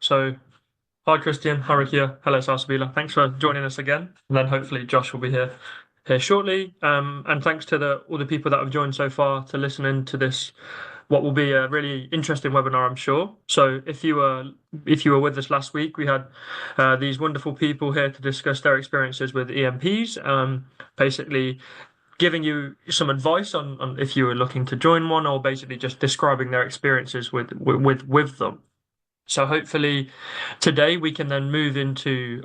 So, hi Christian, hi Rakia, hello Salsabila. Thanks for joining us again. And then hopefully Josh will be here shortly. And thanks to all the people that have joined so far to listen in to this, what will be a really interesting webinar, I'm sure. So, if you were with us last week, we had these wonderful people here to discuss their experiences with EMPs. Basically giving you some advice on if you were looking to join one, or basically just describing their experiences with them. So hopefully today we can then move into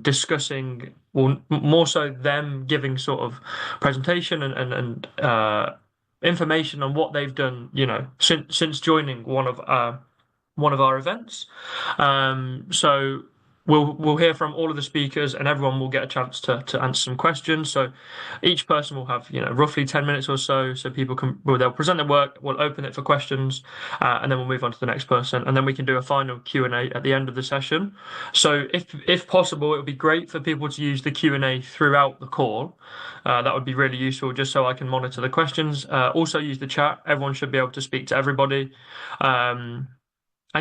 discussing, well, more so them giving sort of presentation and information on what they've done, since joining one of our events. So we'll hear from all of the speakers, and everyone will get a chance to answer some questions. So each person will have roughly 10 minutes or so, so people they'll present their work, we'll open it for questions, and then we'll move on to the next person, and then we can do a final Q&A at the end of the session. So if possible, it would be great for people to use the Q&A throughout the call. That would be really useful, just so I can monitor the questions. Also use the chat. Everyone should be able to speak to everybody. And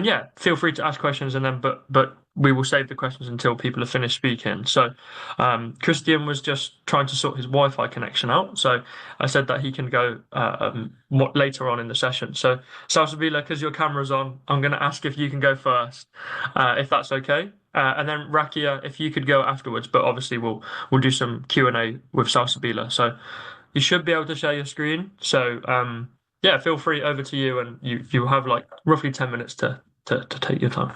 yeah, feel free to ask questions, and then but we will save the questions until people have finished speaking. So Christian was just trying to sort his Wi-Fi connection out, so I said that he can go later on in the session. So Salsabila, because your camera's on, I'm going to ask if you can go first, if that's okay. And then Rakia, if you could go afterwards, but obviously we'll do some Q&A with Salsabila. So you should be able to share your screen. So yeah, feel free, over to you, and you have like roughly 10 minutes to take your time.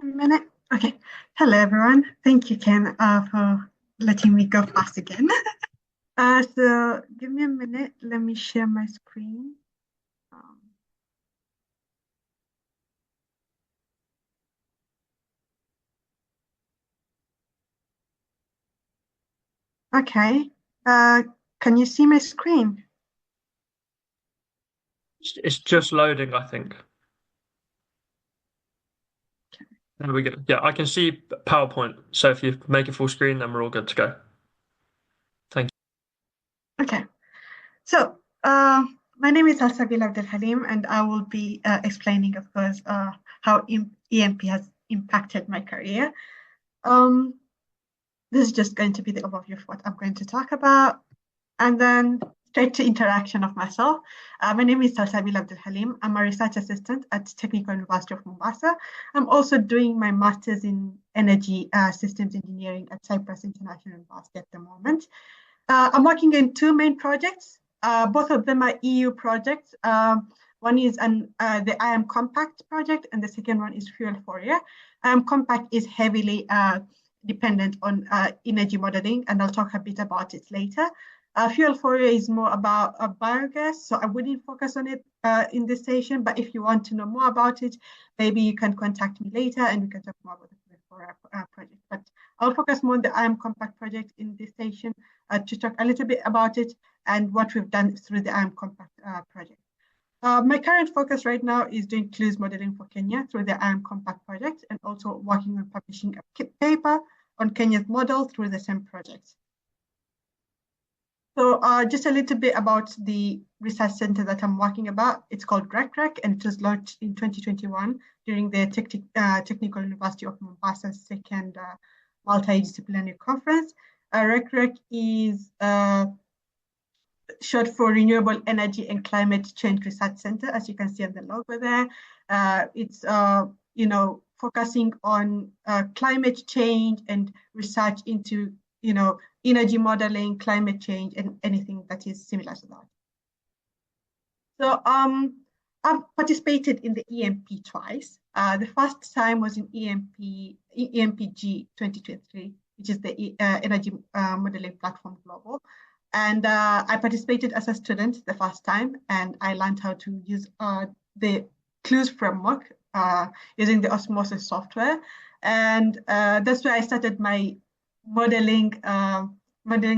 A minute. Okay. Hello, everyone. Thank you, Ken, for letting me go fast again. So give me a minute. Let me share my screen. Um, okay. Can you see my screen? It's just loading, I think. There we go. Yeah, I can see PowerPoint. So if you make it full screen, then we're all good to go. Thank Okay. So my name is Salsabila Abdulhalim, and I will be explaining, of course, how EMP has impacted my career. This is just going to be the overview of what I'm going to talk about. And then straight to interaction of myself. My name is Salsabila Abdulhalim. I'm a research assistant at Technical University of Mombasa. I'm also doing my master's in energy systems engineering at Cyprus International University at the moment. I'm working in two main projects. Both of them are EU projects. One is the IAM Compact project, and the second one is Fuel Fourier. IAM Compact is heavily dependent on energy modeling, and I'll talk a bit about it later. Fuel Fourier is more about biogas, so I wouldn't focus on it in this session, but if you want to know more about it, maybe you can contact me later and we can talk more about the Fuel Fourier project. But I'll focus more on the IAM Compact project in this session to talk a little bit about it and what we've done through the IAM Compact project. My current focus right now is doing clues modeling for Kenya through the IAM Compact project, and also working on publishing a paper on Kenya's model through the same project. So just a little bit about the research center that I'm working about. It's called RECREC, and it was launched in 2021 during the Technical University of Mombasa's second multidisciplinary conference. RECREC is short for Renewable Energy and Climate Change Research Center, as you can see on the logo there. It's focusing on climate change and research into energy modeling, climate change, and anything that is similar to that. So I've participated in the EMP twice. The first time was in EMPG 2023, which is the Energy Modeling Platform Global. And I participated as a student the first time, and I learned how to use the Clues framework using the Osmosis software. And that's where I started my modeling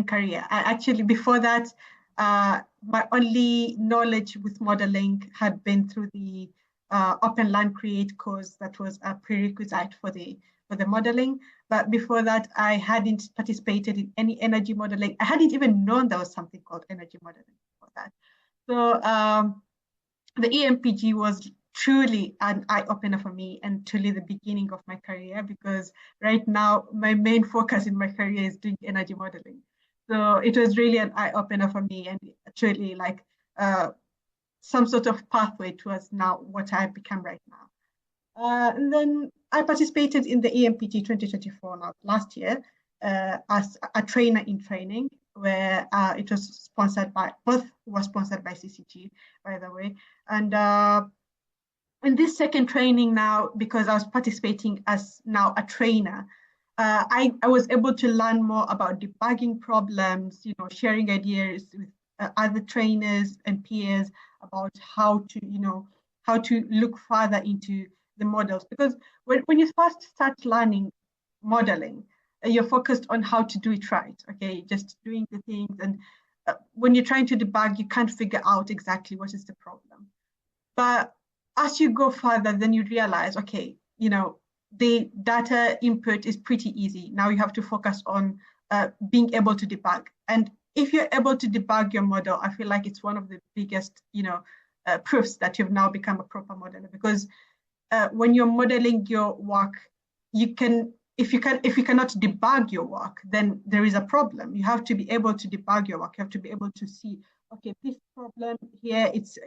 career. Actually, before that, my only knowledge with modeling had been through the Open Learn Create course that was a prerequisite for the modeling. But before that, I hadn't participated in any energy modeling. I hadn't even known there was something called energy modeling before that. So the EMPG was truly an eye-opener for me and truly the beginning of my career, because right now my main focus in my career is doing energy modeling. So it was really an eye-opener for me, and truly like some sort of pathway towards now what I've become right now. And then I participated in the EMPG 2024 now, last year, as a trainer in training, where it was sponsored by, both was sponsored by CCG, by the way. And in this second training now, because I was participating as now a trainer, I was able to learn more about debugging problems, sharing ideas with other trainers and peers about how to, how to look further into the models. Because when you first start learning modeling, you're focused on how to do it right, okay, just doing the things. And when you're trying to debug, you can't figure out exactly what is the problem. But as you go further, then you realize, okay, the data input is pretty easy. Now you have to focus on being able to debug. And if you're able to debug your model, I feel like it's one of the biggest, proofs that you've now become a proper modeler. Because when you're modeling your work, you can, if you cannot debug your work, then there is a problem. You have to be able to debug your work. You have to be able to see, okay, this problem here, it's,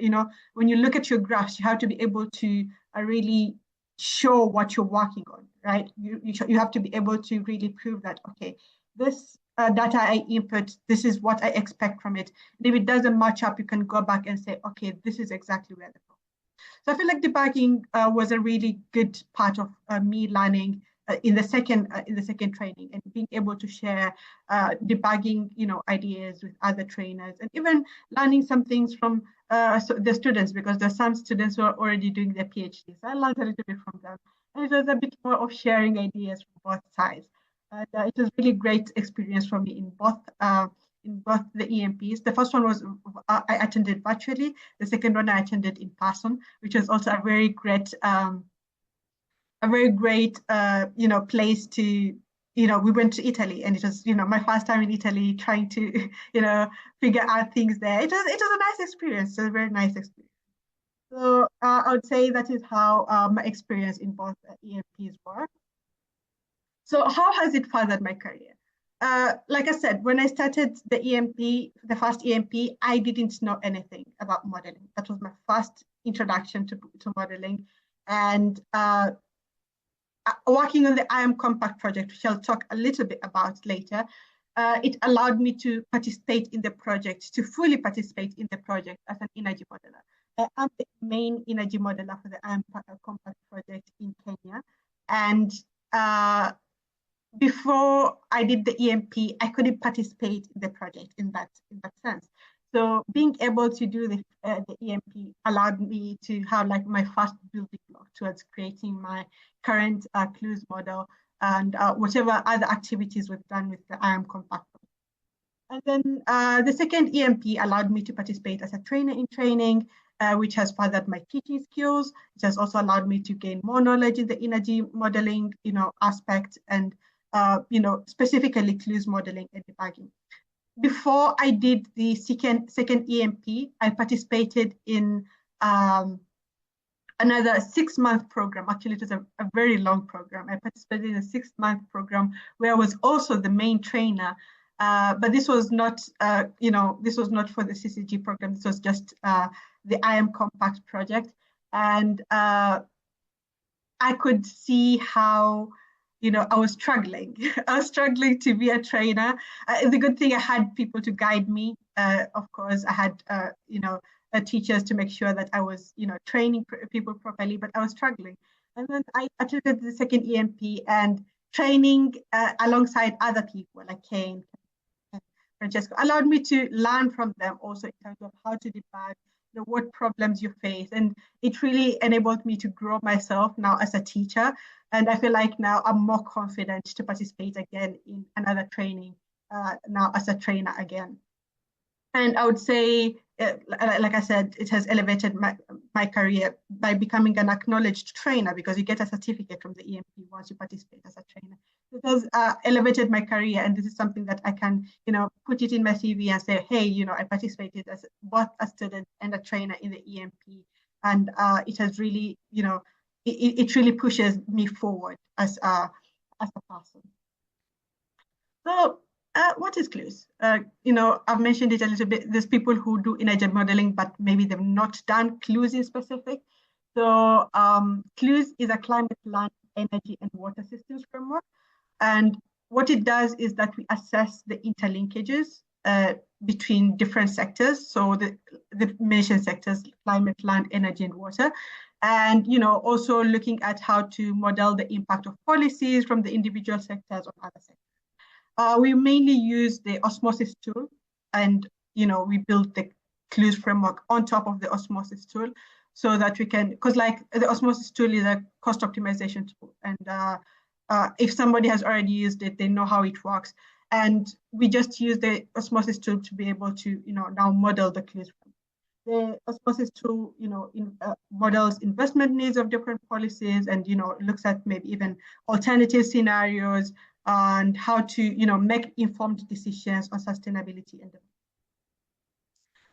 when you look at your graphs, you have to be able to really show what you're working on, right? You have to be able to really prove that, okay, this data I input, this is what I expect from it. And if it doesn't match up, you can go back and say, okay, this is exactly where the problem. So I feel like debugging was a really good part of me learning in the second training, and being able to share debugging ideas with other trainers, and even learning some things from the students, because there's some students who are already doing their PhD. So I learned a little bit from them, and it was a bit more of sharing ideas from both sides. And it was really great experience for me in both the EMPs. The first one was I attended virtually. The second one I attended in person, which was also a very great place to, we went to Italy, and it was, my first time in Italy, trying to, figure out things there. It was a nice experience, a very nice experience. So I would say that is how my experience in both EMPs were. So how has it furthered my career? Like I said, when I started the first EMP, I didn't know anything about modeling. That was my first introduction to modeling. And working on the IAM Compact project, which I'll talk a little bit about later, it allowed me to participate in the project, to fully participate in the project as an energy modeler. I'm the main energy modeler for the IAM Compact project in Kenya. And before I did the EMP, I couldn't participate in the project in that sense. So being able to do the EMP allowed me to have like my first building block towards creating my current clues model, and whatever other activities we've done with the IAM Compact. And then the second EMP allowed me to participate as a trainer in training, which has furthered my teaching skills. It has also allowed me to gain more knowledge in the energy modeling, aspect, and specifically clues modeling and debugging. Before I did the second EMP, I participated in another 6-month program. Actually, it was a very long program. I participated in a 6-month program where I was also the main trainer. But this was not, this was not for the CCG program. This was just the IAM Compact project. And I could see how, I was struggling. I was struggling to be a trainer. The good thing, I had people to guide me. Of course, I had, teachers to make sure that I was, training people properly, but I was struggling. And then I attended the second EMP, and training alongside other people like Kane, Francesco, allowed me to learn from them also in terms of how to debug, what problems you face. And it really enabled me to grow myself now as a teacher. And I feel like now I'm more confident to participate again in another training now as a trainer again. And I would say, like I said, it has elevated my career by becoming an acknowledged trainer, because you get a certificate from the EMP once you participate as a trainer. It has elevated my career, and this is something that I can, put it in my CV and say, hey, I participated as both a student and a trainer in the EMP, and it has really, it really pushes me forward as a person. So, what is clues? I've mentioned it a little bit. There's people who do energy modeling, but maybe they've not done clues in specific. So, clues is a climate, land, energy, and water systems framework. And what it does is that we assess the interlinkages between different sectors. So the mentioned sectors, climate, land, energy, and water. And also looking at how to model the impact of policies from the individual sectors on other sectors. We mainly use the osmosis tool, and we build the clues framework on top of the osmosis tool, so that we can, because like the osmosis tool is a cost optimization tool, and if somebody has already used it, they know how it works, and we just use the osmosis tool to be able to now model the clues framework. The osmosis tool, models investment needs of different policies, and looks at maybe even alternative scenarios and how to make informed decisions on sustainability and development.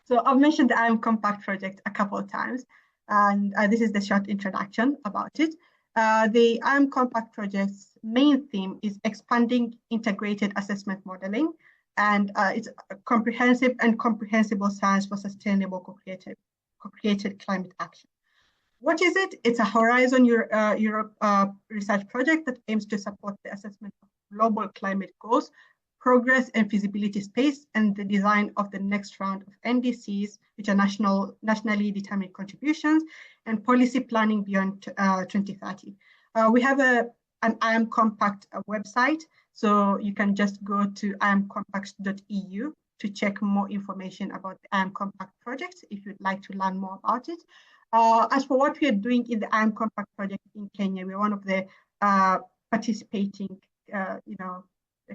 So I've mentioned the IAM Compact project a couple of times, and this is the short introduction about it. The IAM Compact project's main theme is expanding integrated assessment modeling, and it's a comprehensive and comprehensible science for sustainable co-created climate action. What is it? It's a Horizon Europe research project that aims to support the assessment of global climate goals, progress and feasibility space, and the design of the next round of NDCs, which are nationally determined contributions, and policy planning beyond 2030. We have an IAM Compact website, so you can just go to iamcompact.eu to check more information about the IAM Compact project if you'd like to learn more about it. As for what we are doing in the IAM Compact project in Kenya, we're one of the participating,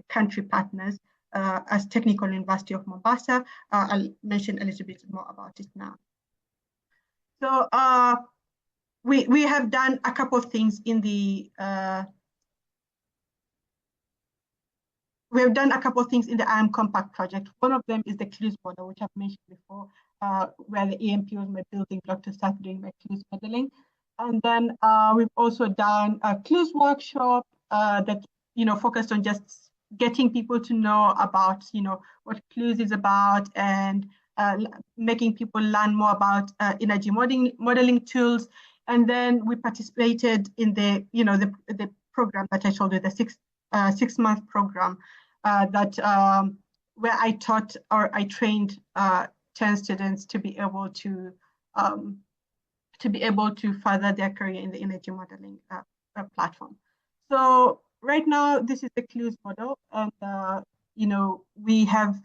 country partners as Technical University of Mombasa. I'll mention a little bit more about it now. So we have done a couple of things in the IAM Compact project. One of them is the clues model, which I've mentioned before, where the EMP was my building block to start doing my clues modeling. And then we've also done a clues workshop that focused on just getting people to know about what clues is about, and making people learn more about energy modeling tools. And then we participated in the the program that I told you, the six-month program that where I taught, or I trained 10 students to be able to further their career in the energy modeling platform. So right now, this is the clues model, and we have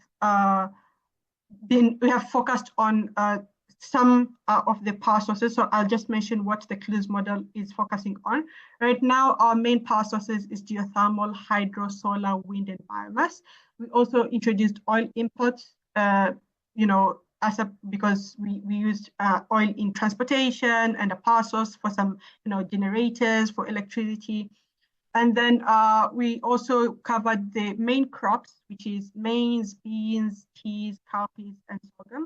focused on some of the power sources. So I'll just mention what the clues model is focusing on. Right now, our main power sources is geothermal, hydro, solar, wind, and biomass. We also introduced oil imports, because we used oil in transportation and a power source for some generators for electricity. And then we also covered the main crops, which is maize, beans, peas, cowpeas, and sorghum.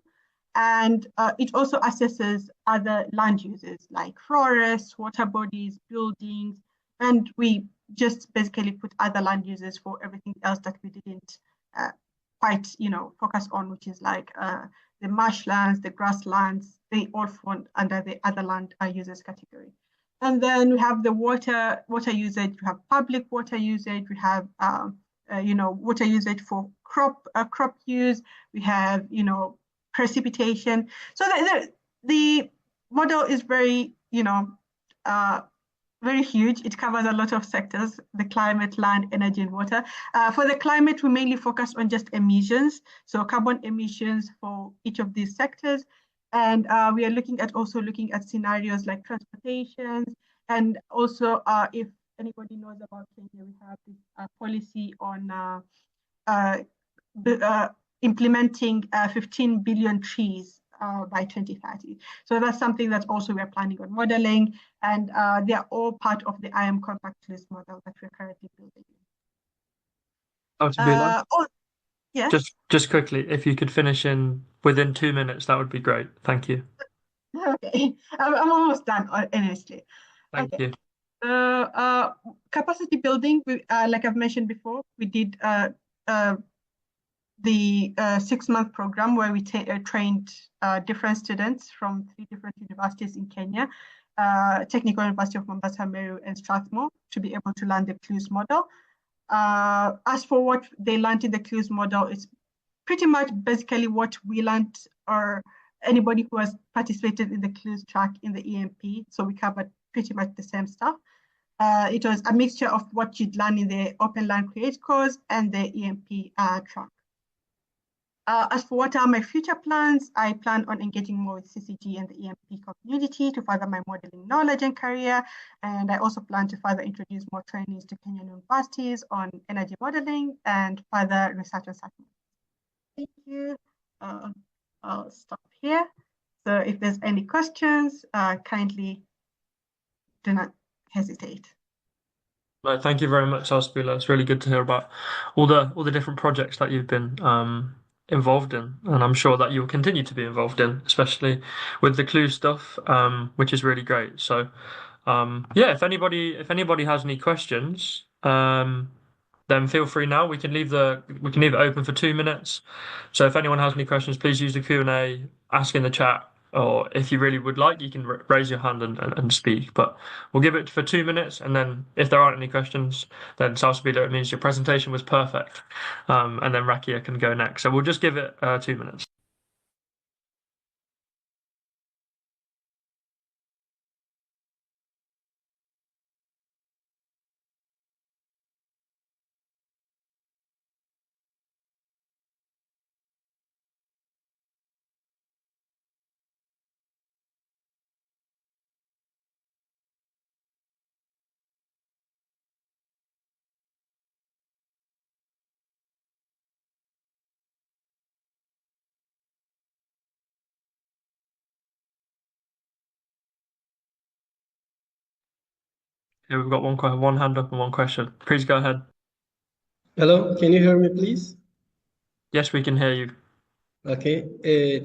And it also assesses other land uses like forests, water bodies, buildings, and we just basically put other land uses for everything else that we didn't quite focus on, which is like the marshlands, the grasslands. They all fall under the other land uses category. And then we have the water usage. We have public water usage. We have water usage for crop use. We have precipitation. So the model is very very huge. It covers a lot of sectors: the climate, land, energy, and water. For the climate, we mainly focus on just emissions, so carbon emissions for each of these sectors. And we are also looking at scenarios like transportation, and also if anybody knows about Kenya, we have this policy on implementing 15 billion trees by 2030. So that's something that also we're planning on modeling, and they are all part of the IAM compact list model that we're currently building. Oh, yes. just quickly, if you could finish in within 2 minutes, that would be great. Thank you. Okay, I'm almost done, honestly. Thank you. Capacity building, like I've mentioned before, we did the 6-month program where we trained different students from 3 different universities in Kenya, Technical University of Mombasa, Meru, and Strathmore, to be able to learn the clues model. As for what they learned in the clues model, it's pretty much basically what we learned, or anybody who has participated in the clues track in the EMP. So we covered pretty much the same stuff. It was a mixture of what you'd learn in the Open Learn Create course and the EMP track. As for what are my future plans, I plan on engaging more with CCG and the EMP community to further my modeling knowledge and career. And I also plan to further introduce more trainings to Kenyan universities on energy modeling and further research on such. Thank you. I'll stop here. So if there's any questions, kindly do not hesitate. No, thank you very much, Salsabila. It's really good to hear about all the different projects that you've been involved in, and I'm sure that you'll continue to be involved in, especially with the clue stuff, which is really great. So, yeah, if anybody has any questions, then feel free now. We can leave it open for 2 minutes. So if anyone has any questions, please use the Q&A, ask in the chat, or if you really would like, you can raise your hand and speak. But we'll give it for 2 minutes, and then if there aren't any questions, then Salsabila, it means your presentation was perfect. And then Rakia can go next. So we'll just give it 2 minutes. Here we've got one hand up and one question. Please go ahead. Hello, can you hear me, please? Yes, we can hear you. Okay,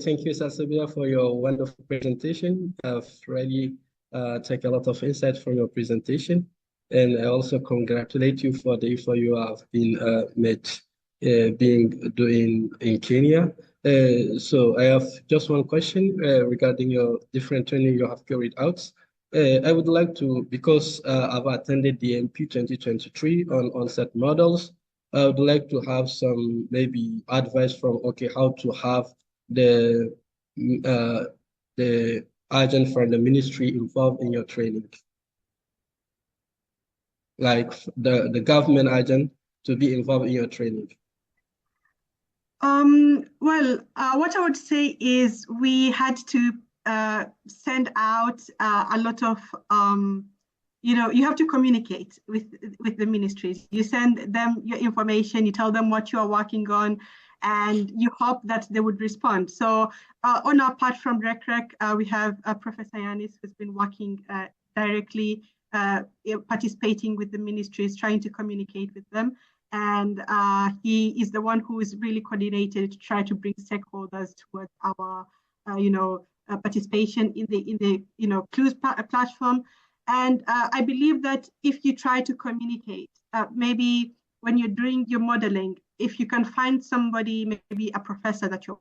thank you, Salsabila, for your wonderful presentation. I've really taken a lot of insight from your presentation, and I also congratulate you for the effort you have been doing in Kenya. So I have just one question regarding your different training you have carried out. I would like to, because I've attended the MP 2023 on set models, I would like to have some maybe advice from how to have the agent from the ministry involved in your training, like the government agent to be involved in your training. Well, what I would say is we had to send out a lot of you have to communicate with the ministries. You send them your information, you tell them what you are working on, and you hope that they would respond. So on our part from RecRec, we have Professor Yanis, who's been working directly, participating with the ministries, trying to communicate with them. And he is the one who is really coordinated to try to bring stakeholders towards our, participation in the clues platform. And I believe that if you try to communicate, maybe when you're doing your modeling, if you can find somebody, maybe a professor that you're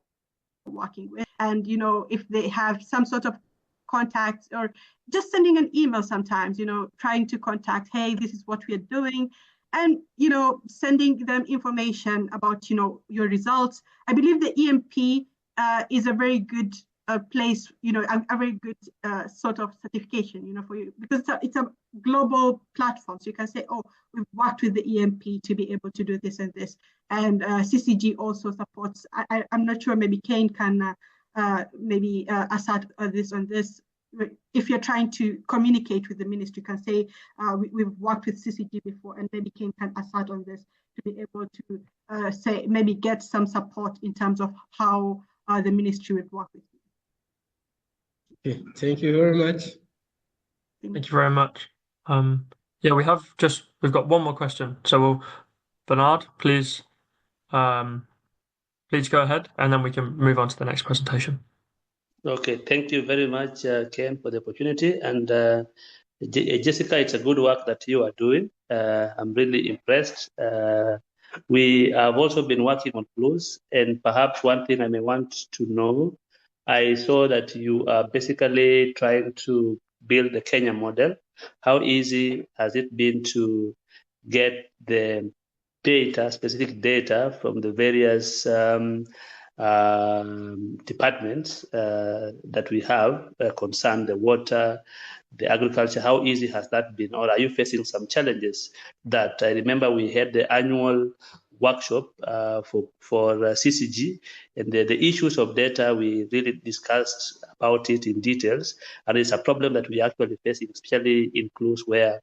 working with, and if they have some sort of contact, or just sending an email sometimes, trying to contact, hey, this is what we are doing, and sending them information about your results. I believe the EMP is a very good place, a very good sort of certification, for you, because it's a global platform. So you can say, oh, we've worked with the EMP to be able to do this and this. And CCG also supports, I'm not sure, maybe Kane can maybe assert this on this. If you're trying to communicate with the ministry, you can say, we've worked with CCG before, and maybe Kane can assert on this. to be able to say maybe get some support in terms of how the ministry would work with you. Okay, thank you very much. Thank you very much. Yeah, we've got one more question. So Bernard, please go ahead, and then we can move on to the next presentation. Okay, thank you very much, Kane, for the opportunity. And Jessica, it's a good work that you are doing. I'm really impressed. We have also been working on clues, and perhaps one thing I may want to know, I saw that you are basically trying to build the Kenya model. How easy has it been to get the data, specific data from the various departments that we have concern the water, the agriculture? How easy has that been, or are you facing some challenges? That I remember we had the annual workshop for CCG, and the issues of data, we really discussed about it in details, and it's a problem that we actually facing, especially in clues where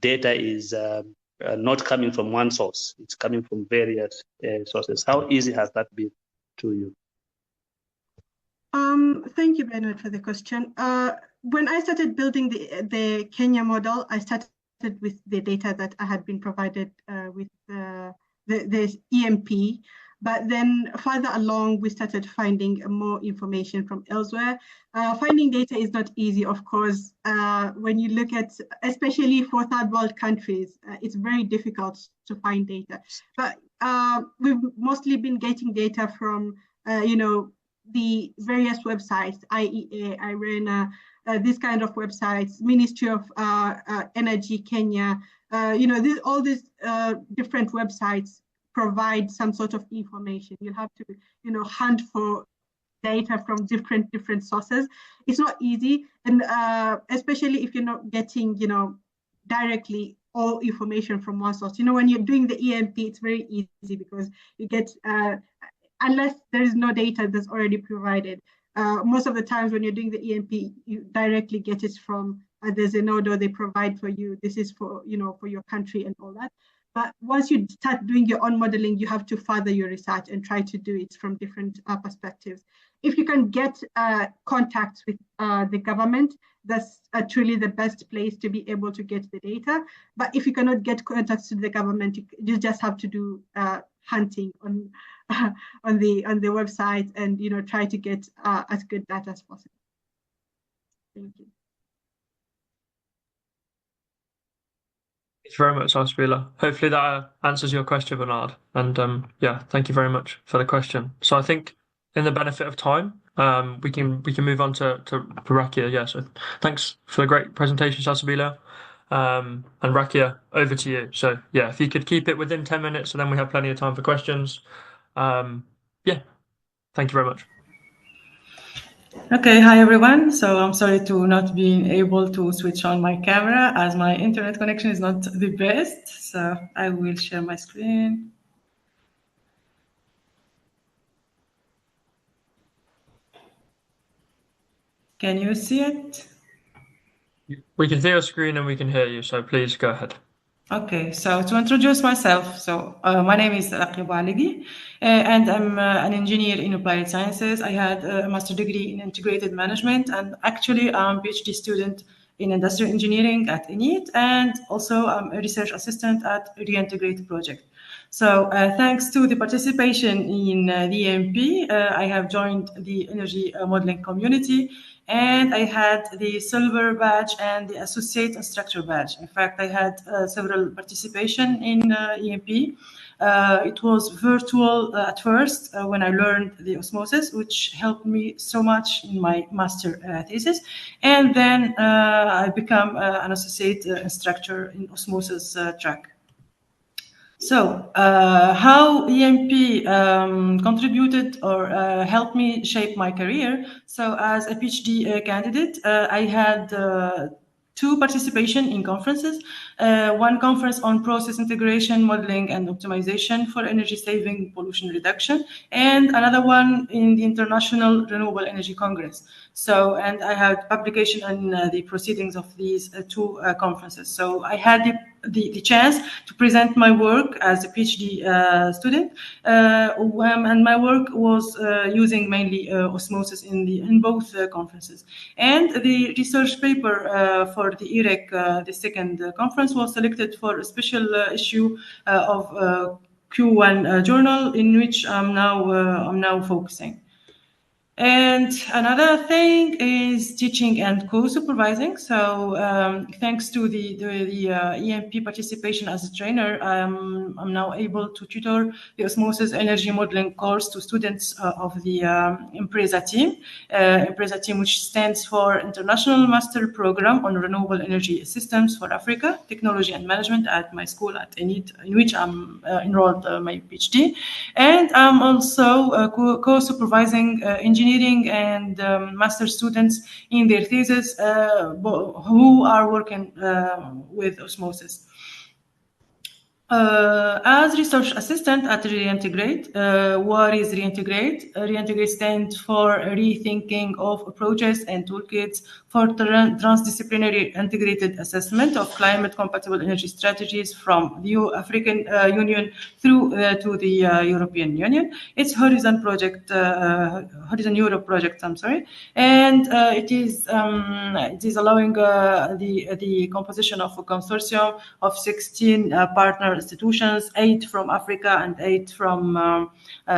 data is not coming from one source, it's coming from various sources. How easy has that been to you? Thank you, Bernard, for the question. When I started building the Kenya model, I started with the data that I had been provided with the EMP. But then further along, we started finding more information from elsewhere. Finding data is not easy, of course. When you look at, especially for third world countries, it's very difficult to find data. But we've mostly been getting data from, the various websites, IEA, IRENA, these kind of websites, Ministry of Energy Kenya, all these different websites provide some sort of information. You have to, hunt for data from different sources. It's not easy, and especially if you're not getting, directly all information from one source. When you're doing the EMP, it's very easy because you get, unless there is no data that's already provided. Most of the times when you're doing the EMP, you directly get it from, there's a node or they provide for you. This is for, for your country and all that. But once you start doing your own modeling, you have to further your research and try to do it from different perspectives. If you can get contacts with the government, that's truly the best place to be able to get the data. But if you cannot get contacts to the government, you just have to do hunting on the website and try to get as good data as possible. Thank you. Thanks very much, Salsabila. Hopefully that answers your question, Bernard. And yeah, thank you very much for the question. So I think, in the benefit of time, we can move on to Rakia. Yeah. So thanks for the great presentation, Salsabila. And Rakia, over to you. So yeah, if you could keep it within 10 minutes, so then we have plenty of time for questions. Yeah, thank you very much. Okay, hi everyone. So I'm sorry to not being able to switch on my camera as my internet connection is not the best. So I will share my screen. Can you see it? We can see your screen and we can hear you, so please go ahead. Okay, so to introduce myself, so my name is Rakia Bouallegui, and I'm an engineer in applied sciences. I had a master's degree in integrated management, and actually I'm a PhD student in industrial engineering at INET, and also I'm a research assistant at Reintegrate project. So thanks to the participation in the EMP, I have joined the energy modeling community, and I had the silver badge and the associate instructor badge. In fact, I had several participation in EMP. It was virtual at first when I learned the osmosis, which helped me so much in my master thesis. And then I became an associate instructor in osmosis track. So how EMP contributed or helped me shape my career? So as a PhD candidate, I had two participation in conferences, one conference on process integration, modeling and optimization for energy saving, pollution reduction, and another one in the International Renewable Energy Congress. So, and I had publication on the proceedings of these two conferences. So I had the the chance to present my work as a PhD student, and my work was using mainly osmosis in both conferences. And the research paper for the IREC, the second conference, was selected for a special issue of Q1 journal, in which I'm now focusing. And another thing is teaching and co-supervising. So thanks to the EMP participation as a trainer, I'm now able to tutor the osmosis energy modeling course to students of the Impreza team, which stands for International Master Program on Renewable Energy Systems for Africa, Technology and Management at my school at ENIT, in which I'm enrolled my PhD. And I'm also co-supervising engineering and master students in their thesis who are working with osmosis. As research assistant at Reintegrate, what is Reintegrate? Reintegrate stands for Rethinking of Approaches and Toolkits for Transdisciplinary Integrated Assessment of Climate-Compatible Energy Strategies from the African Union through to the European Union. It's Horizon Europe project, I'm sorry. And it is allowing the composition of a consortium of 16 partner institutions, 8 from Africa and 8 from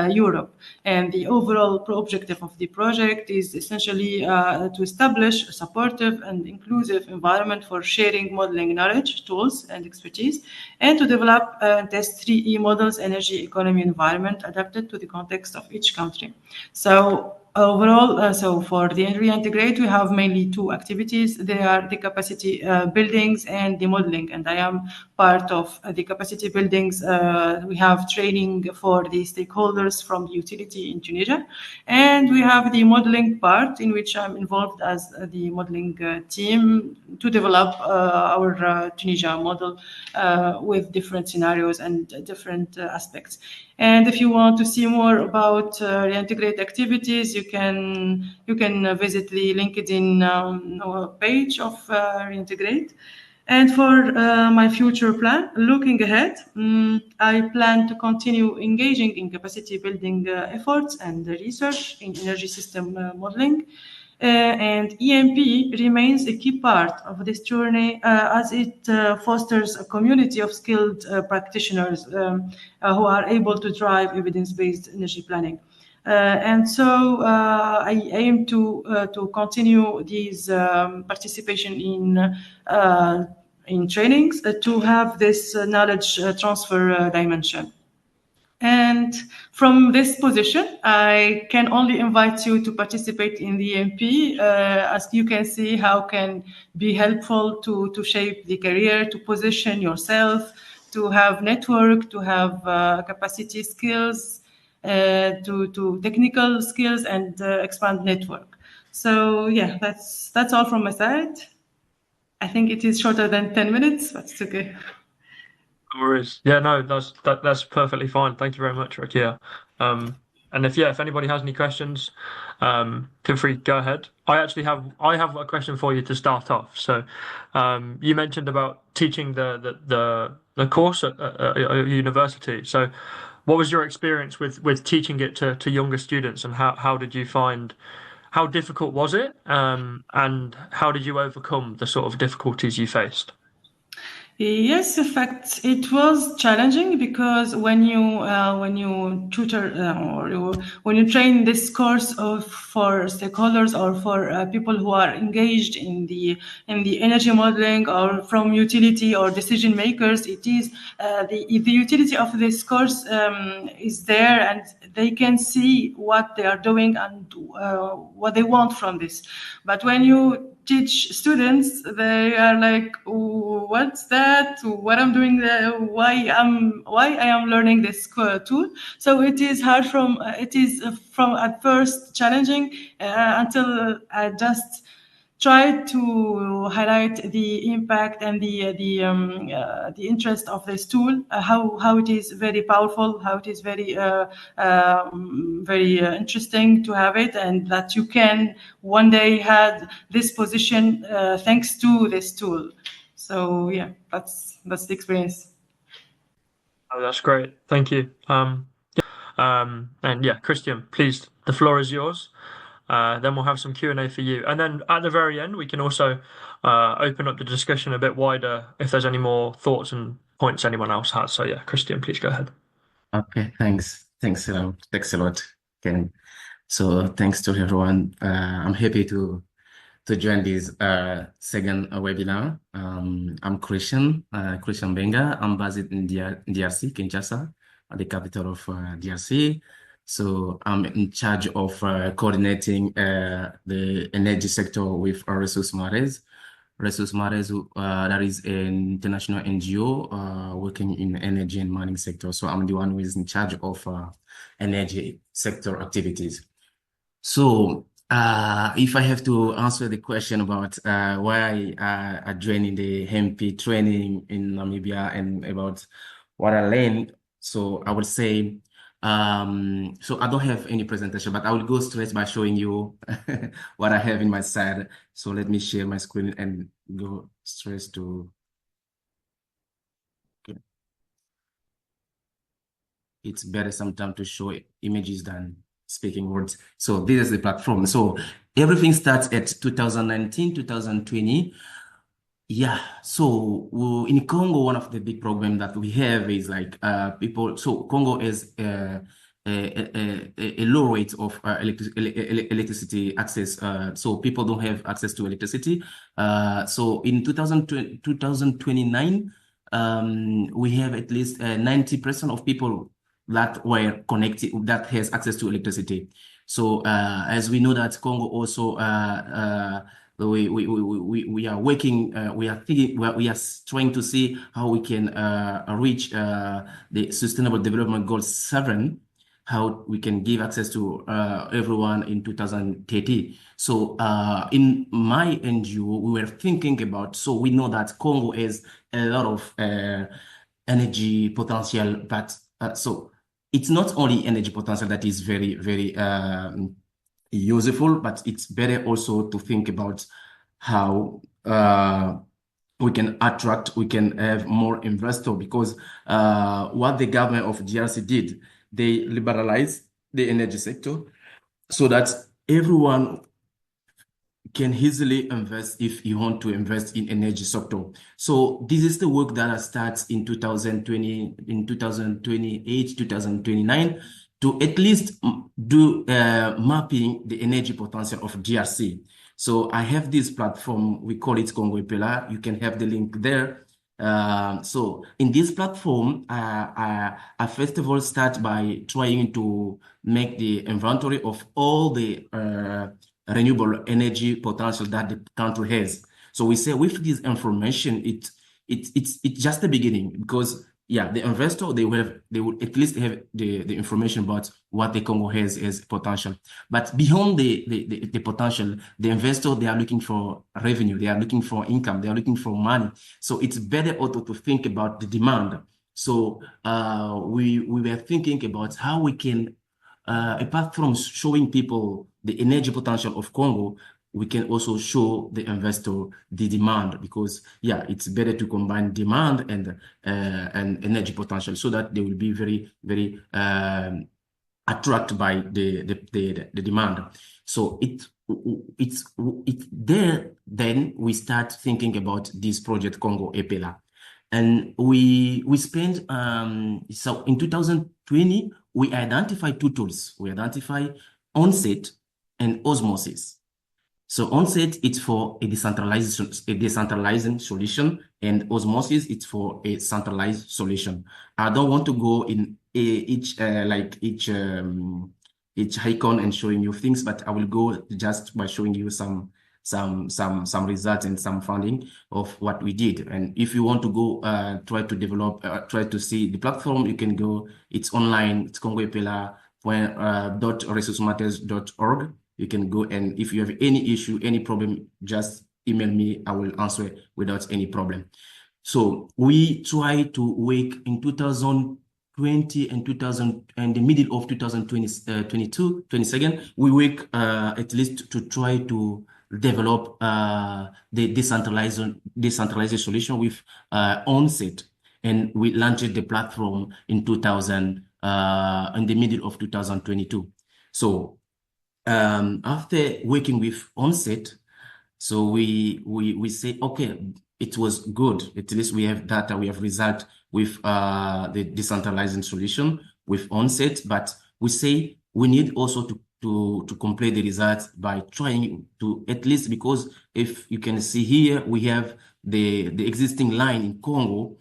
Europe. And the overall objective of the project is essentially to establish a supportive and inclusive environment for sharing modeling knowledge, tools, and expertise, and to develop and test 3E models, energy, economy, environment, adapted to the context of each country. So overall, so for the Reintegrate, we have mainly 2 activities. They are the capacity buildings and the modeling, and I am part of the capacity buildings. We have training for the stakeholders from the utility in Tunisia, and we have the modeling part, in which I'm involved as the modeling team to develop our Tunisia model with different scenarios and different aspects. And if you want to see more about Reintegrate activities, you can visit the LinkedIn page of Reintegrate. And for my future plan, looking ahead, I plan to continue engaging in capacity building efforts and research in energy system modeling. And EMP remains a key part of this journey as it fosters a community of skilled practitioners who are able to drive evidence-based energy planning. And so I aim to continue these participation in trainings to have this knowledge transfer dimension. And from this position, I can only invite you to participate in the EMP, as you can see how can be helpful to shape the career, to position yourself, to have network, to have capacity skills, to technical skills, and expand network. So yeah, that's all from my side. I think it is shorter than 10 minutes, but it's okay. No worries. Yeah, no, that's perfectly fine. Thank you very much, Rakia. And if anybody has any questions, feel free to go ahead. I have a question for you to start off. So, you mentioned about teaching the course at a university. So, what was your experience with teaching it to younger students, and how did you find? How difficult was it? And how did you overcome the sort of difficulties you faced? Yes, in fact, it was challenging because when you tutor or when you train this course for stakeholders or for people who are engaged in the energy modeling or from utility or decision makers, it is the utility of this course is there, and they can see what they are doing and what they want from this. But when you teach students, they are like, what's that? What I'm doing there? Why I am learning this tool? So it is hard from at first challenging until I just tried to highlight the impact and the interest of this tool, how it is very powerful, how it is very interesting to have it, and that you can one day have this position thanks to this tool. So yeah, that's the experience. Oh, that's great. Thank you. And yeah, Christian, please, the floor is yours. Then we'll have some Q&A for you. And then at the very end, we can also open up the discussion a bit wider if there's any more thoughts and points anyone else has. So yeah, Christian, please go ahead. Okay, thanks. Thanks a lot, Kane. So thanks to everyone. I'm happy to join this second webinar. I'm Christian Mbenga. I'm based in DRC, Kinshasa, the capital of DRC. So I'm in charge of coordinating the energy sector with Resource Mares. Resource Mares, that is an international NGO working in energy and mining sector. So I'm the one who is in charge of energy sector activities. So if I have to answer the question about why I joined in the MP training in Namibia and about what I learned, so I would say, so I don't have any presentation, but I will go straight by showing you what I have in my side. So let me share my screen and go straight to. Okay. It's better sometimes to show images than speaking words. So this is the platform. So everything starts at 2019, 2020. Yeah, so in Congo, one of the big problems that we have is like people. So Congo is a low rate of electricity access. So people don't have access to electricity. So in 2029, we have at least 90% of people that were connected, that has access to electricity. So as we know that Congo also we are working, we are trying to see how we can reach the Sustainable Development Goal 7, how we can give access to everyone in 2030. So in my NGO, we were thinking about, so we know that Congo has a lot of energy potential, but so it's not only energy potential that is very, very useful, but it's better also to think about how we can attract, we can have more investor, because what the government of DRC did, they liberalized the energy sector so that everyone can easily invest if you want to invest in energy sector. So this is the work that starts in 2020, in 2028, 2029, to at least do mapping the energy potential of DRC. So I have this platform, we call it Congo Imperial. You can have the link there. So in this platform, I first of all start by trying to make the inventory of all the renewable energy potential that the country has. So we say with this information, it's just the beginning, because yeah, the investor, they will at least have the information about what the Congo has as potential. But beyond the potential, the investor, they are looking for revenue, they are looking for income, they are looking for money. So it's better also to think about the demand. So we were thinking about how we can, apart from showing people the energy potential of Congo, we can also show the investor the demand, because yeah, it's better to combine demand and energy potential, so that they will be very, very attracted by the demand. So it's there. Then we start thinking about this project Congo Epela, and we spent so in 2020 we identified two tools. We identified onset and osmosis. So onset, it's for a decentralizing solution, and osmosis, it's for a centralized solution. I don't want to go in each icon and showing you things, but I will go just by showing you some results and some funding of what we did. And if you want to go try to develop, try to see the platform, you can go. It's online. It's congoepela.resourcematters.org. You can go, and if you have any issue, any problem, just email me. I will answer without any problem. So we try to work in 2020 and the middle of 2022, we work at least to try to develop the decentralized solution with Onset, and we launched the platform in in the middle of 2022. So after working with Onset, so we say, okay, it was good. At least we have data, we have result with the decentralizing solution with Onset, but we say we need also to complete the results by trying to, at least, because if you can see here, we have the existing line in Congo.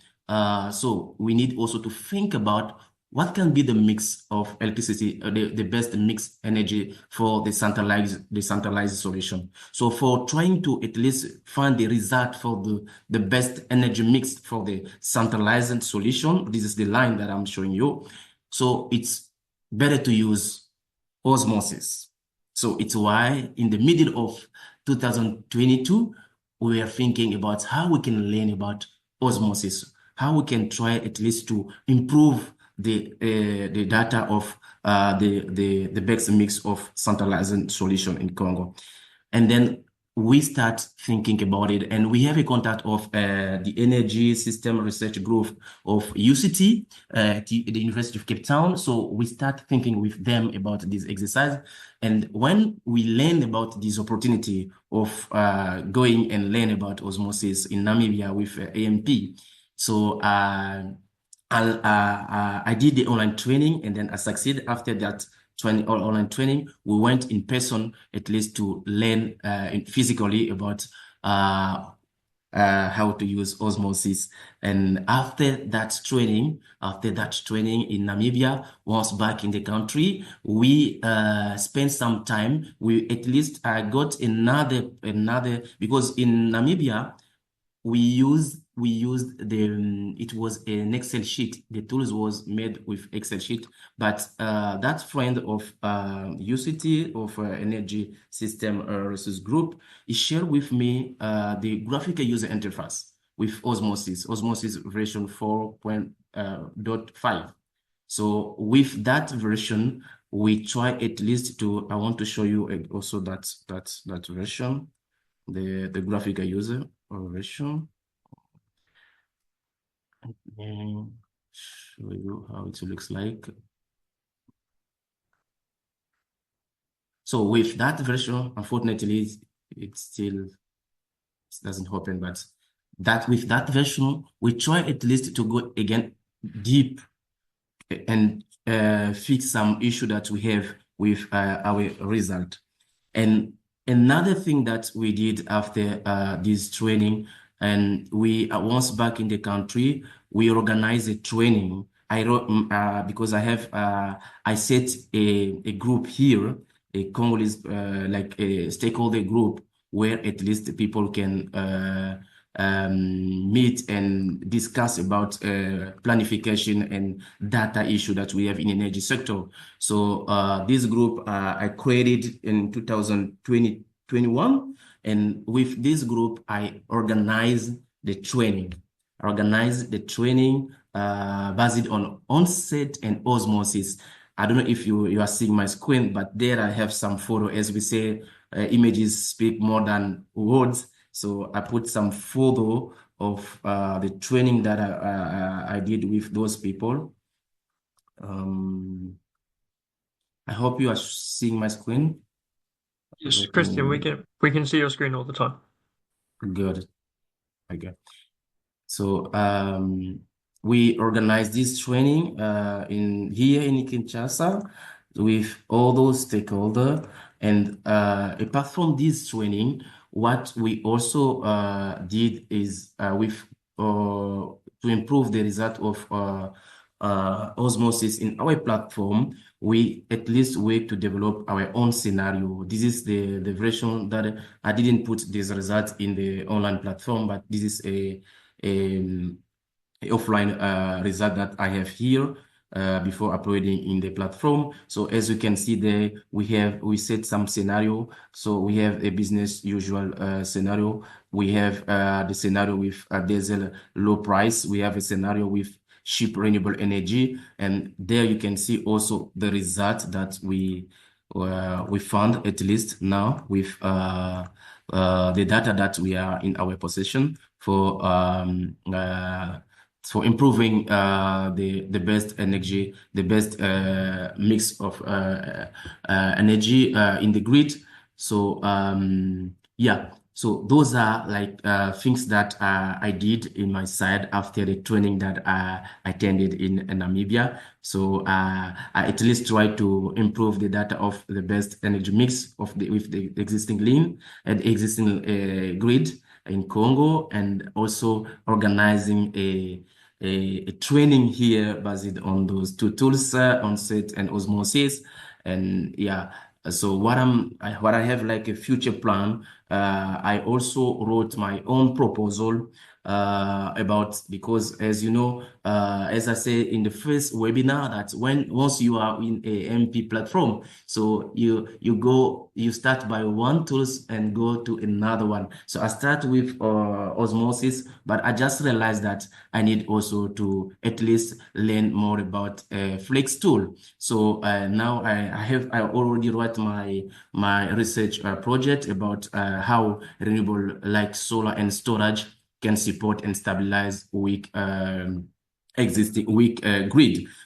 So we need also to think about what can be the mix of electricity, the best mix energy for the centralized solution. So for trying to at least find the result for the best energy mix for the centralized solution, this is the line that I'm showing you. So it's better to use osmosis. So it's why in the middle of 2022, we are thinking about how we can learn about osmosis, how we can try at least to improve the data of the best mix of centralized solution in Congo. And then we start thinking about it, and we have a contact of the Energy System Research Group of UCT at the University of Cape Town. So we start thinking with them about this exercise. And when we learned about this opportunity of going and learn about osmosis in Namibia with AMP, so I did the online training, and then I succeeded. After that online training, we went in person at least to learn physically about how to use osmosis. And after that training in Namibia, once back in the country, we spent some time. We at least got another because in Namibia we used it was an Excel sheet. The tools was made with Excel sheet, but that friend of UCT of Energy System Resource Group, he shared with me the graphical user interface with Osmosis version 4.5. So with that version, we try at least to. I want to show you also that version, the graphical user version. And show you how it looks like. So with that version, unfortunately, it doesn't open, but with that version, we try at least to go again deep and fix some issue that we have with our result. And another thing that we did after this training, and we once back in the country, we organized a training. I wrote because I set a group here, a Congolese like a stakeholder group, where at least the people can meet and discuss about planification and data issue that we have in energy sector. So this group I created in 2021. And with this group, I organized the training. Based on Onset and osmosis. I don't know if you are seeing my screen, but there I have some photo. As we say, images speak more than words. So I put some photo of the training that I did with those people. I hope you are seeing my screen. Yes, Christian, we can see your screen all the time. Good. Okay. So we organized this training here in Kinshasa with all those stakeholders, and apart from this training, what we also did is to improve the result of osmosis in our platform, we at least work to develop our own scenario. This is the version that I didn't put this result in the online platform, but this is a offline result that I have here before uploading in the platform. So as you can see there, we set some scenario. So we have a business usual scenario. We have the scenario with diesel low price. We have a scenario with cheap renewable energy, and there you can see also the result that we found, at least now with the data that we are in our possession for improving the best energy, the best mix of energy in the grid. So yeah, so those are like things that I did in my side after the training that I attended in Namibia. So I at least try to improve the data of the best energy mix of with the existing lean and existing grid in Congo, and also organizing a training here based on those two tools, onset and osmosis. And yeah, so what I have like a future plan. I also wrote my own proposal about, because as you know, as I said in the first webinar, that once you are in a MP platform, so you start by one tools and go to another one. So I start with osmosis, but I just realized that I need also to at least learn more about Flex tool. So now I already wrote my research project about how renewable like solar and storage can support and stabilize weak grid,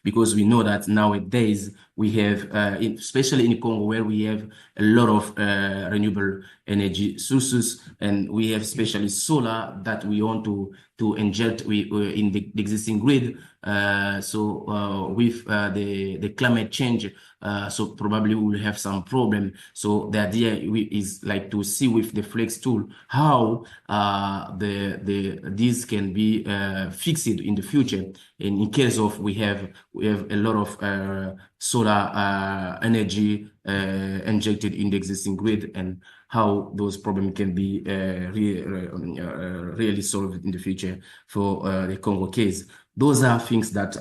because we know that nowadays we have, especially in Congo, where we have a lot of renewable energy sources, and we have especially solar that we want to inject in the existing grid. So with the climate change, so probably we will have some problem. So the idea is like to see with the Flex tool how these can be fixed in the future. And in case of we have a lot of solar energy injected in the existing grid, and how those problems can be really solved in the future for the Congo case. Those are things that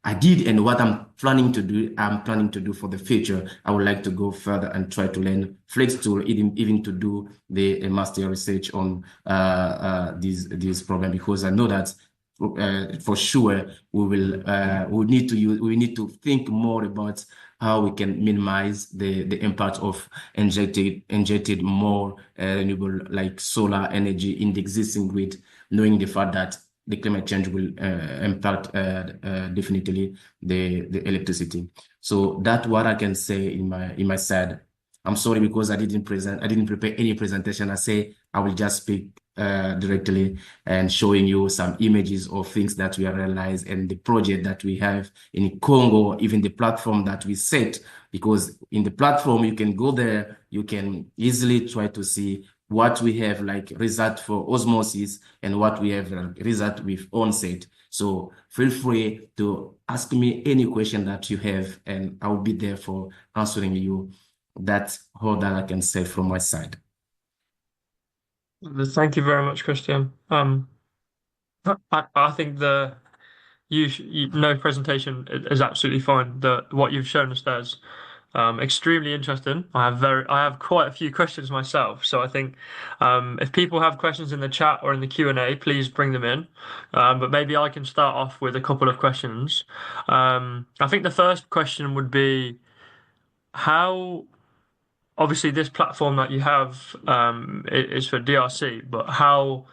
I did, and what I'm planning to do for the future. I would like to go further and try to learn Flex tool, even to do the master research on these problems, because I know that for sure we need to think more about how we can minimize the impact of injected more renewable like solar energy in the existing grid, knowing the fact that the climate change will impact definitely the electricity. So that's what I can say in my side. I'm sorry because I didn't prepare any presentation. I say I will just speak directly and showing you some images of things that we have realized, and the project that we have in Congo, even the platform that we set, because in the platform you can go there, you can easily try to see what we have like result for osmosis and what we have result with onset. So feel free to ask me any question that you have, and I'll be there for answering you. That's all that I can say from my side. Thank you very much, Christian. I think no presentation is absolutely fine. What you've shown us there is extremely interesting. I have quite a few questions myself, so I think if people have questions in the chat or in the Q&A, please bring them in. But maybe I can start off with a couple of questions. I think the first question would be how. Obviously, this platform that you have is for DRC, but how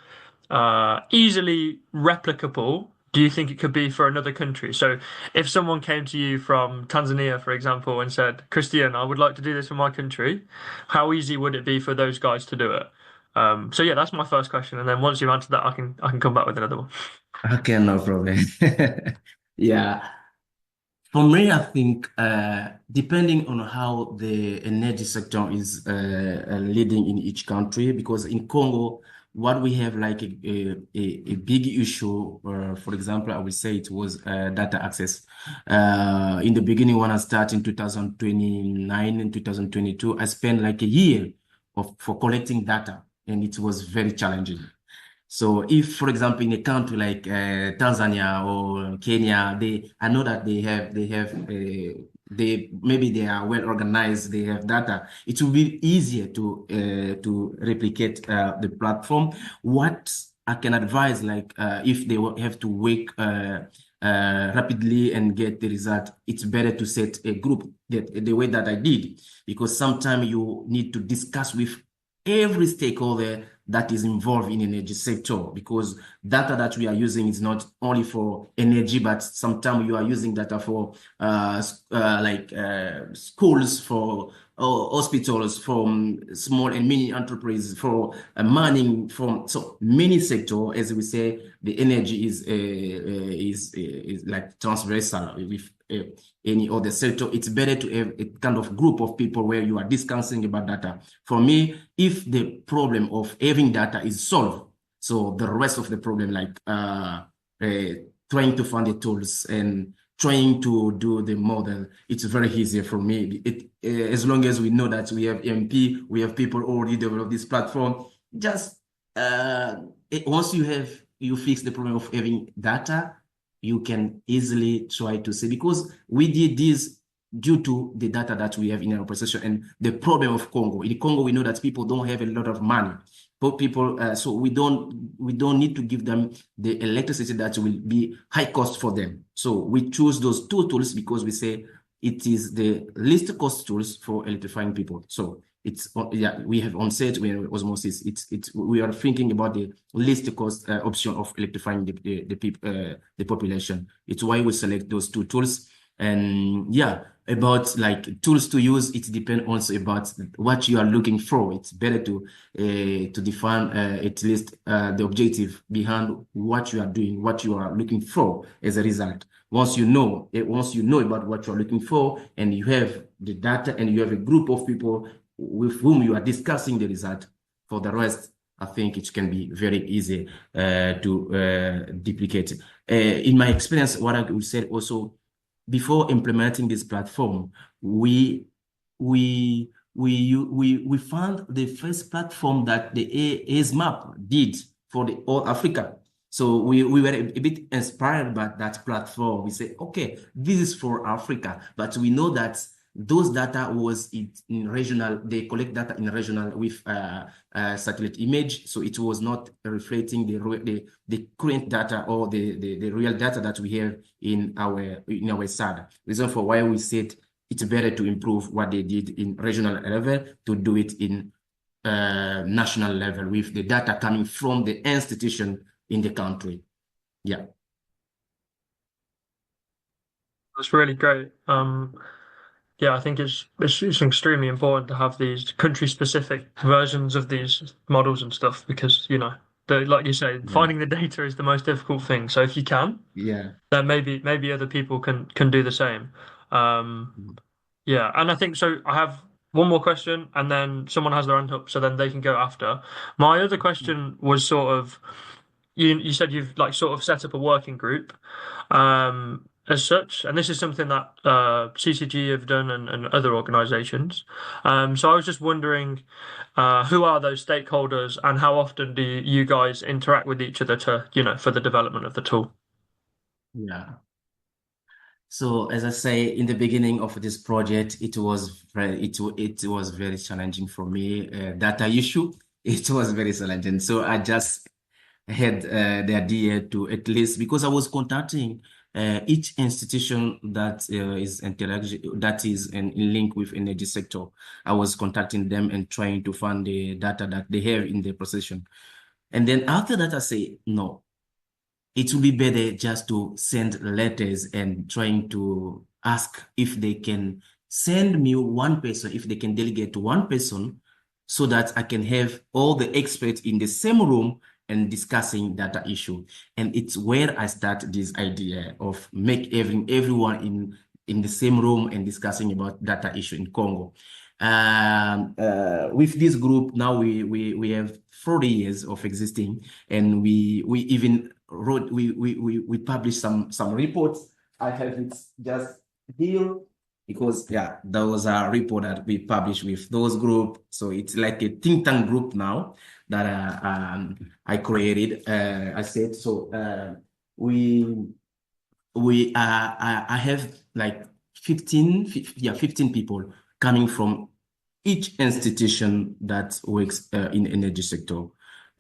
easily replicable do you think it could be for another country? So if someone came to you from Tanzania, for example, and said, Christian, I would like to do this for my country, how easy would it be for those guys to do it? So yeah, that's my first question. And then once you've answered that, I can come back with another one. Okay, no problem. Yeah. For me, I think depending on how the energy sector is leading in each country, because in Congo, what we have like a big issue, for example, I would say it was data access. In the beginning, when I started in 2029 and 2022, I spent like a year for collecting data, and it was very challenging. So if, for example, in a country like Tanzania or Kenya, I know that maybe they are well organized, they have data. It will be easier to replicate the platform. What I can advise, like if they have to wait rapidly and get the result, it's better to set a group the way that I did, because sometimes you need to discuss with every stakeholder that is involved in energy sector, because data that we are using is not only for energy, but sometimes you are using data for schools, for hospitals, from small and mini enterprises, for mining, from so many sectors. As we say, the energy is like transversal with any other sector. It's better to have a kind of group of people where you are discussing about data. For me, if the problem of having data is solved, so the rest of the problem, like trying to find the tools and trying to do the model, it's very easy for me. As long as we know that we have MP, we have people already develop this platform. Just once you fix the problem of having data, you can easily try to say, because we did this due to the data that we have in our possession and the problem of Congo. In Congo, we know that people don't have a lot of money. But people, so we don't need to give them the electricity that will be high cost for them. So we choose those two tools because we say it is the least cost tools for electrifying people. So it's we have onset, we have osmosis. We are thinking about the least cost option of electrifying the population. It's why we select those two tools. And yeah, about like tools to use, it depends also about what you are looking for. It's better to define at least the objective behind what you are doing, what you are looking for as a result. Once you know about what you are looking for, and you have the data, and you have a group of people with whom you are discussing the result, for the rest, I think it can be very easy to duplicate. In my experience, what I would say also, before implementing this platform, we found the first platform that the ASMAP did for the all Africa. So we were a bit inspired by that platform. We said, okay, this is for Africa, but we know that those data was in regional, they collect data in regional with satellite image. So it was not reflecting the current data or the real data that we have in our SAD. Reason for why we said it's better to improve what they did in regional level to do it in national level with the data coming from the institution in the country. Yeah. That's really great. Yeah, I think it's extremely important to have these country-specific versions of these models and stuff, because like you say, finding the data is the most difficult thing. So if you can, then maybe other people can do the same. Yeah, and I think so. I have one more question, and then someone has their hand up, so then they can go after. My other question was sort of, you said you've like sort of set up a working group. As such, and this is something that CCG have done and other organizations. So I was just wondering, who are those stakeholders, and how often do you guys interact with each other to, for the development of the tool? Yeah. So as I say, in the beginning of this project, it was very challenging for me. Data issue, it was very challenging. So I just had the idea to, at least, because I was contacting each institution that is in link with energy sector. I was contacting them and trying to find the data that they have in their possession. And then after that, I say, no, it would be better just to send letters and trying to ask if they can send me one person, if they can delegate to one person, so that I can have all the experts in the same room and discussing data issue. And it's where I start this idea of having everyone in the same room and discussing about data issue in Congo. With this group now, we have 40 years of existing, and we even wrote, we published some reports. I have it just here, because yeah, those are reports that we publish with those groups. So it's like a think tank group now that I created. I said, so I have like 15 people coming from each institution that works in energy sector.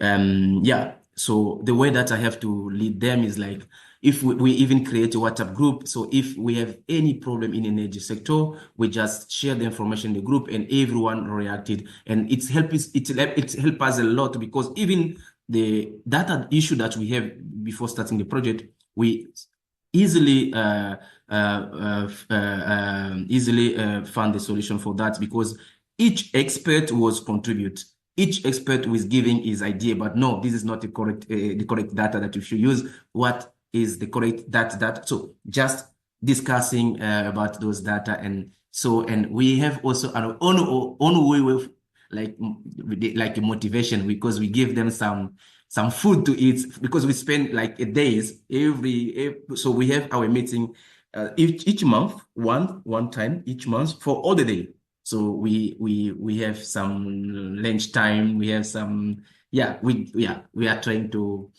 Yeah, So the way that I have to lead them is like, if we even create a WhatsApp group. So if we have any problem in energy sector, we just share the information in the group and everyone reacted. And it help us a lot, because even the data issue that we have before starting the project, we easily found the solution for that, because each expert was contribute. Each expert was giving his idea, but no, this is not the correct data that you should use. What is the correct data? So just discussing about those data, and we have also our own way of like a motivation, because we give them some food to eat, because we spend like days every so we have our meeting each month, one time each month for all the day. So we have some lunch time, we have some we are trying to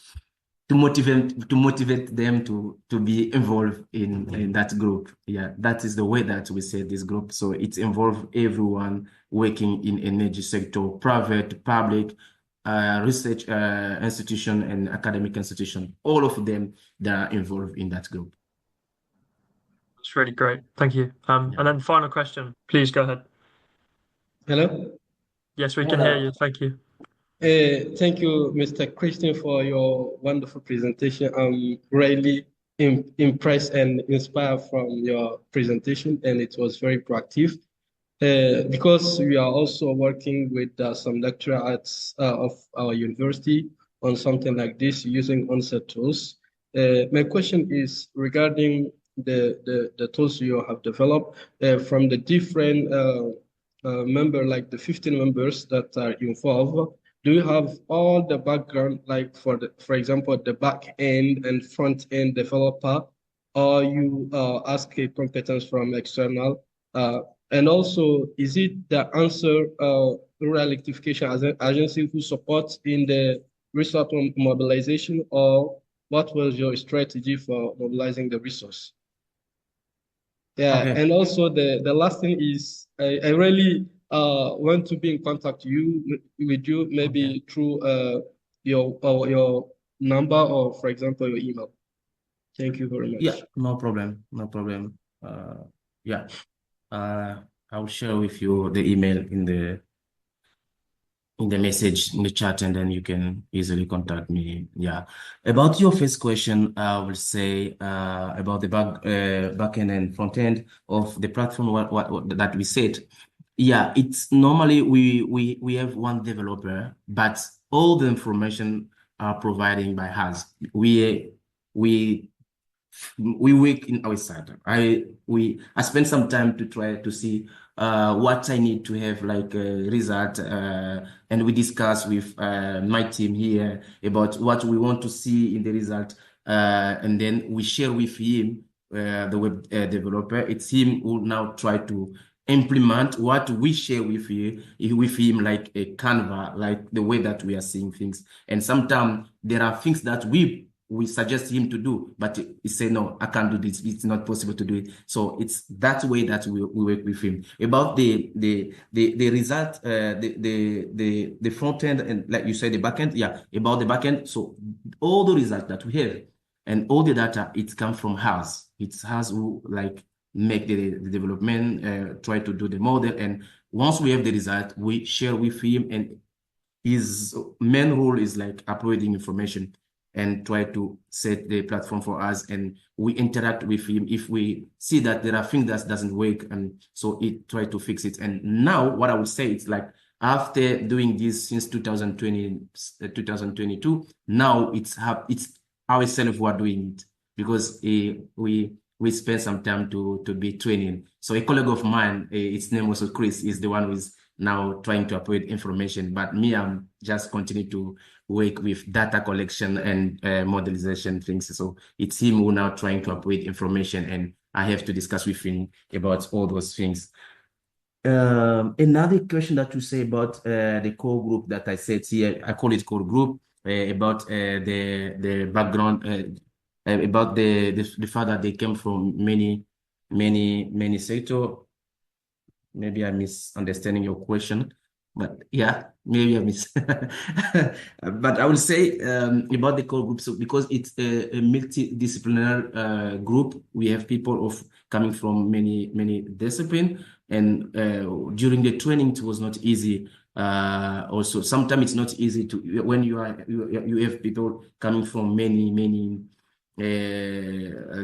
motivate them to be involved in that group. Yeah, that is the way that we say this group. So it involves everyone working in energy sector, private, public, research institution and academic institution. All of them that are involved in that group. It's really great. Thank you. And then final question, please go ahead. Hello? Yes, we can hear you. Thank you. Thank you, Mr. Christian, for your wonderful presentation. I'm really impressed and inspired from your presentation, and it was very proactive. Because we are also working with some lecturers of our university on something like this using onset tools. My question is regarding the tools you have developed from the different members, like the 15 members that are involved. Do you have all the background, like for example, the back end and front end developer, or you ask a competence from external? And also, is it the answer rural electrification agency who supports in the resource mobilization, or what was your strategy for mobilizing the resource? Yeah, Okay. and also the last thing is I really want to be in contact with you maybe through your number, or for example your email. Thank you very much. Yeah, no problem. I'll share with you the email in the message in the chat, and then you can easily contact me. Yeah. About your first question, I will say about the back end and front end of the platform, what that we said. Yeah, it's normally we have one developer, but all the information are provided by us. We work in our side. I spend some time to try to see what I need to have like a result, and we discuss with my team here about what we want to see in the result, and then we share with him, the web developer. It's him who now try to implement what we share with him, like a Canva, like the way that we are seeing things. And sometimes there are things that we suggest him to do, but he say, no, I can't do this. It's not possible to do it. So it's that way that we work with him. About the result, the front end, and like you said, the back end. Yeah, about the back end. So all the results that we have and all the data, it comes from us. It's us who like make the development, try to do the model, and once we have the result, we share with him, and his main role is like uploading information and try to set the platform for us, and we interact with him if we see that there are things that doesn't work, and so it try to fix it. And now what I would say, it's like after doing this since 2022, now it's ourselves who are doing it, because we spend some time to be training. So a colleague of mine, its name was Chris, is the one who is now trying to upload information, but me, I'm just continue to work with data collection and modelization things. So it's him who now trying to upload information, and I have to discuss with him about all those things. Another question that you say about the core group that I said here, I call it core group, about the background, about the fact that they came from many sectors. Maybe I'm misunderstanding your question, but yeah, maybe I miss. But I will say about the core group, so because it's a multidisciplinary group, we have people coming from many disciplines, and during the training it was not easy. Also, sometimes it's not easy to when you have people coming from many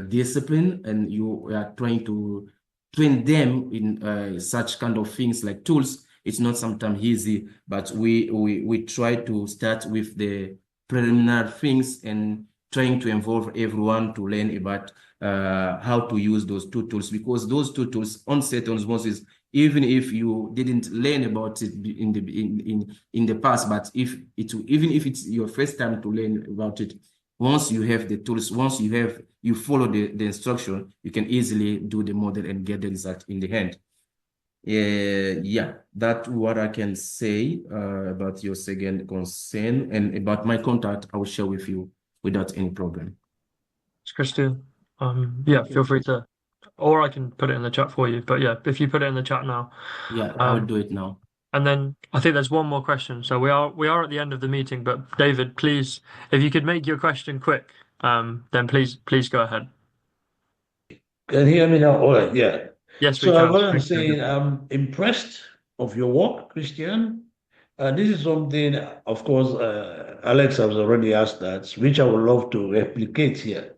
discipline, and you are trying to train them in such kind of things like tools. It's not sometimes easy, but we try to start with the preliminary things and trying to involve everyone to learn about how to use those two tools, because those two tools on certain osmosis, even if you didn't learn about it in the past, but even if it's your first time to learn about it, once you have the tools, once you follow the instruction, you can easily do the model and get the result in the hand. Yeah, that's what I can say about your second concern, and about my contact, I will share with you without any problem. It's Christian. Yeah, feel free to, or I can put it in the chat for you. But yeah, if you put it in the chat now. Yeah, I will do it now. And then I think there's one more question. So we are at the end of the meeting, but David, please, if you could make your question quick, then please go ahead. Can you hear me now? All right, yeah. Yes, we So can. I want to say I'm impressed of your work, Christian. This is something, of course, Alex has already asked that, which I would love to replicate here.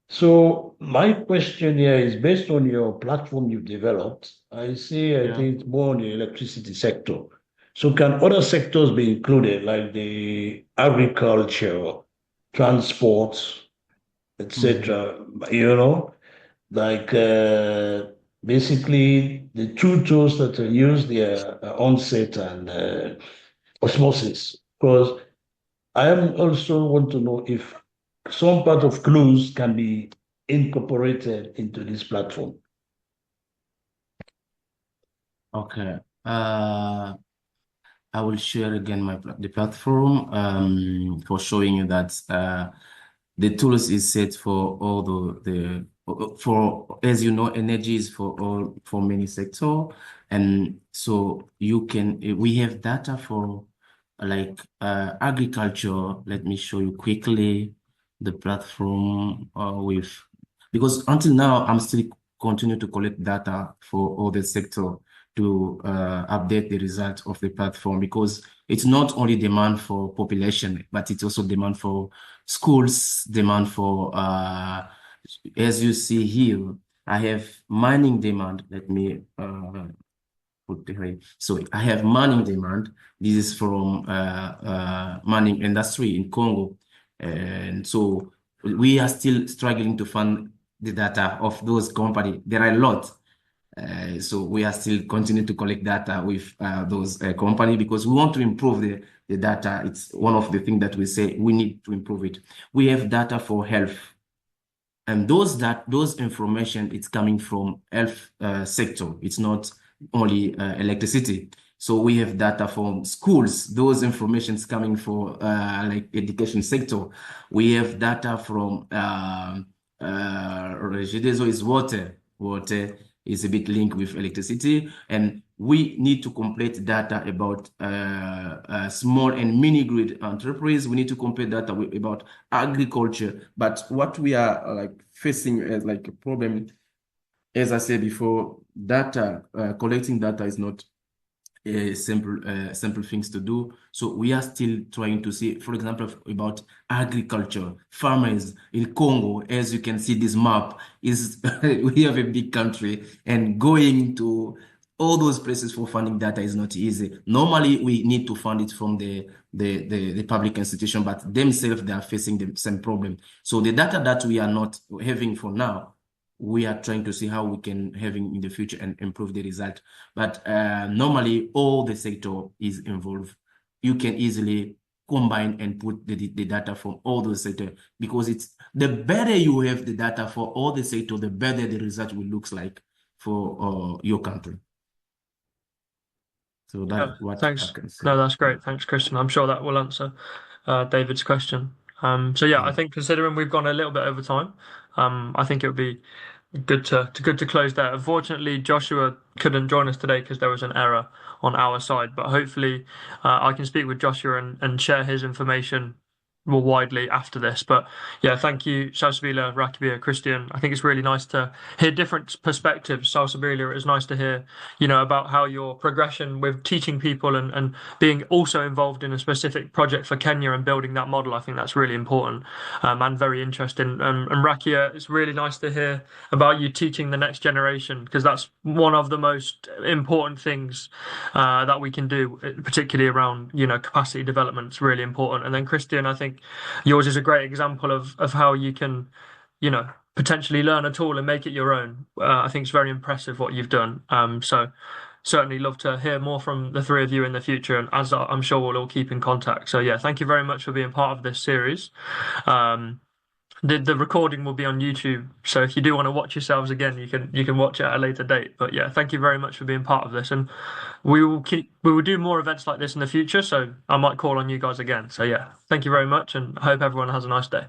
So my question here is based on your platform you've developed. I think it's more on the electricity sector. So can other sectors be included, like the agriculture, transport, etc.? Like basically the two tools that are used, the onset and osmosis. Because I am also want to know if some part of clues can be incorporated into this platform. Okay. I will share again the platform for showing you that the tools is set for all for, as you know, energy is for many sectors, and so we have data for like agriculture. Let me show you quickly the platform because until now I'm still continue to collect data for all the sector to update the result of the platform, because it's not only demand for population, but it's also demand for schools, demand for, as you see here, I have mining demand. Let me put the way. So I have mining demand. This is from mining industry in Congo. And so we are still struggling to find the data of those companies. There are a lot. So we are still continuing to collect data with those companies, because we want to improve the data. It's one of the things that we say we need to improve it. We have data for health, and those information, it's coming from health sector. It's not only electricity. So we have data from schools. Those informations coming for like education sector. We have data from Regideso is water. Water is a bit linked with electricity, and we need to complete data about small and mini grid enterprise. We need to complete data about agriculture. But what we are like facing as like a problem, as I said before, data collecting data is not simple things to do. So we are still trying to see, for example, about agriculture, farmers in Congo. As you can see, this map is we have a big country, and going to all those places for finding data is not easy. Normally, we need to fund it from the public institution, but themselves, they are facing the same problem. So the data that we are not having for now, we are trying to see how we can have in the future and improve the result. But normally, all the sector is involved. You can easily combine and put the data from all those sectors, because it's the better you have the data for all the sector, the better the result will look like for your country. So that's what thanks. I can say. No, that's great. Thanks, Christian. I'm sure that will answer David's question. So yeah, I think considering we've gone a little bit over time, I think it would be Good to close there. Unfortunately, Joshua couldn't join us today because there was an error on our side, but hopefully I can speak with Joshua and share his information more widely after this. But yeah, thank you, Salsabila, Rakia, Christian. I think it's really nice to hear different perspectives. Salsabila, it's nice to hear, about how your progression with teaching people and being also involved in a specific project for Kenya and building that model. I think that's really important and very interesting. And Rakia, it's really nice to hear about you teaching the next generation, because that's one of the most important things that we can do, particularly around capacity development. It's really important. And then Christian, I think yours is a great example of how you can potentially learn a tool and make it your own. I think it's very impressive what you've done. So certainly love to hear more from the three of you in the future, and as I'm sure we'll all keep in contact. So yeah, thank you very much for being part of this series. The recording will be on YouTube, so if you do want to watch yourselves again, you can watch it at a later date. But yeah, thank you very much for being part of this, and we will do more events like this in the future. So I might call on you guys again. So yeah, thank you very much, and I hope everyone has a nice day.